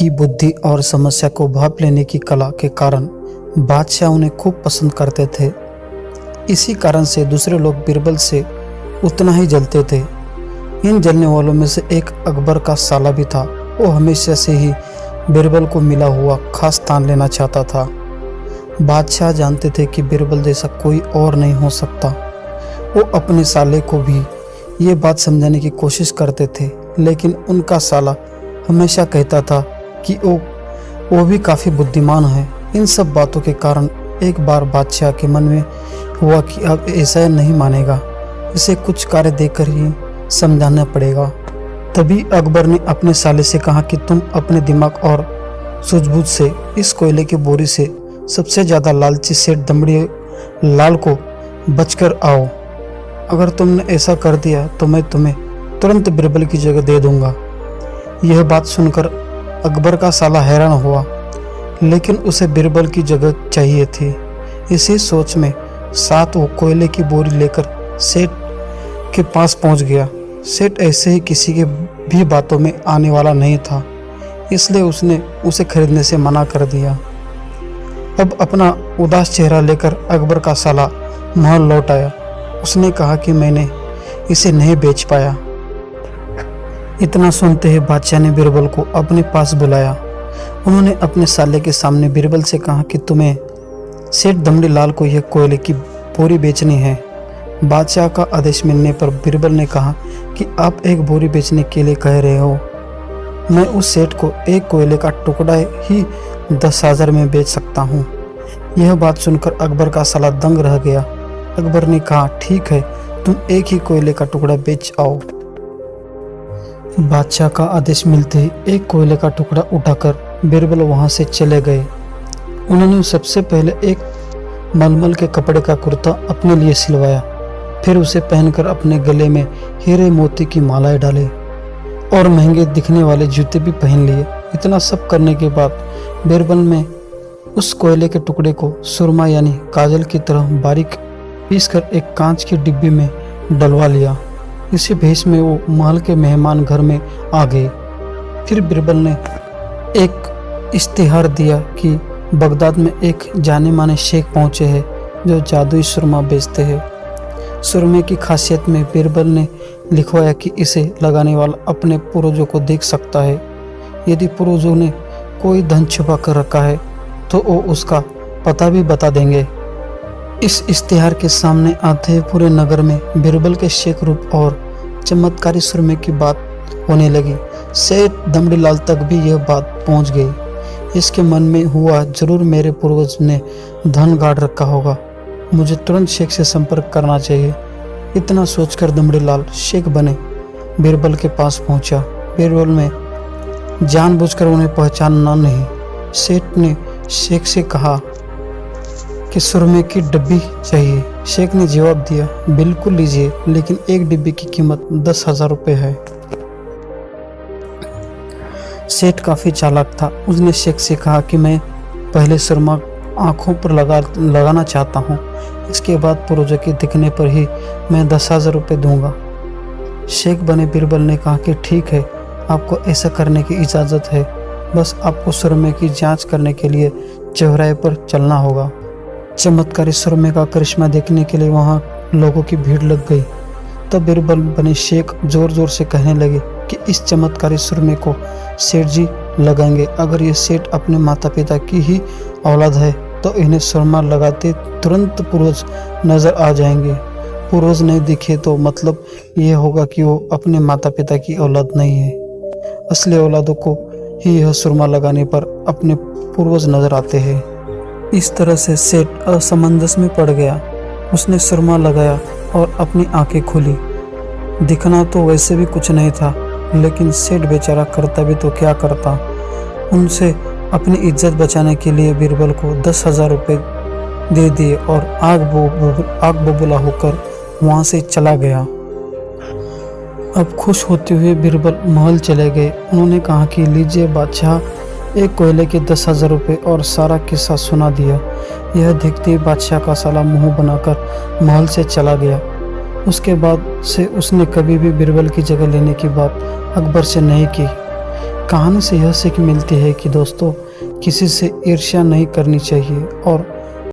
की बुद्धि और समस्या को भांप लेने की कला के कारण बादशाह उन्हें खूब पसंद करते थे। इसी कारण से दूसरे लोग बीरबल से उतना ही जलते थे। इन जलने वालों में से एक अकबर का साला भी था। वो हमेशा से ही बीरबल को मिला हुआ खास स्थान लेना चाहता था। बादशाह जानते थे कि बीरबल जैसा कोई और नहीं हो सकता। वो अपने साले को भी ये बात समझाने की कोशिश करते थे, लेकिन उनका साला हमेशा कहता था कि वो भी काफ़ी बुद्धिमान है। इन सब बातों के कारण एक बार बादशाह के मन में हुआ कि अब ऐसा नहीं मानेगा, इसे कुछ कार्य देकर ही समझाना पड़ेगा। तभी अकबर ने अपने साले से कहा कि तुम अपने दिमाग और सूझबूझ से इस कोयले की बोरी से सबसे ज़्यादा लालची सेठ दमड़ी लाल को बचकर आओ। अगर तुमने ऐसा कर दिया तो मैं तुम्हें तुरंत बीरबल की जगह दे दूंगा। यह बात सुनकर अकबर का साला हैरान हुआ, लेकिन उसे बीरबल की जगह चाहिए थी। इसी सोच में साथ वो कोयले की बोरी लेकर सेठ के पास पहुंच गया। सेठ ऐसे ही किसी के भी बातों में आने वाला नहीं था, इसलिए उसने उसे खरीदने से मना कर दिया। अब अपना उदास चेहरा लेकर अकबर का साला महल लौट आया। उसने कहा कि मैंने इसे नहीं बेच पाया। इतना सुनते ही बादशाह ने बीरबल को अपने पास बुलाया। उन्होंने अपने साले के सामने बीरबल से कहा कि तुम्हें सेठ दमड़ी लाल को यह कोयले की बोरी बेचनी है। बादशाह का आदेश मिलने पर बीरबल ने कहा कि आप एक बोरी बेचने के लिए कह रहे हो, मैं उस सेठ को एक कोयले का टुकड़ा ही 10,000 में बेच सकता हूँ। यह बात सुनकर अकबर का साला दंग रह गया। अकबर ने कहा ठीक है, तुम एक ही कोयले का टुकड़ा बेच आओ। बादशाह का आदेश मिलते ही एक कोयले का टुकड़ा उठाकर बीरबल वहां से चले गए। उन्होंने सबसे पहले एक मलमल के कपड़े का कुर्ता अपने लिए सिलवाया, फिर उसे पहनकर अपने गले में हीरे मोती की मालाएं डाली और महंगे दिखने वाले जूते भी पहन लिए। इतना सब करने के बाद बीरबल में उस कोयले के टुकड़े को सुरमा यानी काजल की तरह बारीक पीसकर एक कांच की डिब्बी में डलवा लिया। इसी भेष में वो महल के मेहमान घर में आ गए। फिर बीरबल ने एक इश्तिहार दिया कि बगदाद में एक जाने माने शेख पहुंचे हैं जो जादुई सुरमा बेचते हैं। सुरमे की खासियत में बीरबल ने लिखवाया कि इसे लगाने वाला अपने पूर्वजों को देख सकता है। यदि पूर्वजों ने कोई धन छुपा कर रखा है तो वो उसका पता भी बता देंगे। इस इश्तिहार के सामने आते ही पूरे नगर में बीरबल के शेख रूप और चमत्कारी सुरमे की बात होने लगी। सेठ दमड़ी लाल तक भी यह बात पहुंच गई। इसके मन में हुआ जरूर मेरे पूर्वज ने धन गाड़ रखा होगा, मुझे तुरंत शेख से संपर्क करना चाहिए। इतना सोचकर दमड़ी लाल शेख बने बीरबल के पास पहुंचा। बीरबल में जानबूझकर उन्हें पहचानना नहीं। सेठ ने शेख से कहा कि सुरमे की डिब्बी चाहिए। शेख ने जवाब दिया बिल्कुल लीजिए, लेकिन एक डिब्बी की कीमत 10,000 रुपये है। सेठ काफी चालाक था। उसने शेख से कहा कि मैं पहले सुरमा आंखों पर लगाना चाहता हूँ, इसके बाद पूर्वजों के दिखने पर ही मैं 10,000 रुपये दूंगा। शेख बने बीरबल ने कहा कि ठीक है, आपको ऐसा करने की इजाज़त है, बस आपको सुरमे की जांच करने के लिए चौराहे पर चलना होगा। चमत्कारी सुरमे का करिश्मा देखने के लिए वहां लोगों की भीड़ लग गई। तब बीरबल बने शेख जोर जोर से कहने लगे कि इस चमत्कारी सुरमे को सेठ जी लगाएंगे। अगर ये सेठ अपने माता पिता की ही औलाद है तो इन्हें सुरमा लगाते तुरंत पूर्वज नजर आ जाएंगे। पूर्वज नहीं दिखे तो मतलब ये होगा कि वो अपने माता पिता की औलाद नहीं है। असली औलादों को ही यह सुरमा लगाने पर अपने पूर्वज नजर आते हैं। इस तरह से सेठ असमंजस में पड़ गया। उसने सुरमा लगाया और अपनी आंखें खोली। दिखना तो वैसे भी कुछ नहीं था, लेकिन सेठ बेचारा करता भी तो क्या करता। उनसे अपनी इज्जत बचाने के लिए बीरबल को 10,000 रुपये दे दिए और आग बबूला होकर वहाँ से चला गया। अब खुश होते हुए बीरबल महल चले गए। उन्होंने कहा कि लीजिए बादशाह, एक कोयले के 10,000 रुपये, और सारा किस्सा सुना दिया। यह देखते ही बादशाह का साला मुंह बनाकर महल से चला गया। उसके बाद से उसने कभी भी बीरबल की जगह लेने की बात अकबर से नहीं की। कहानी से यह सीख मिलती है कि दोस्तों किसी से ईर्ष्या नहीं करनी चाहिए और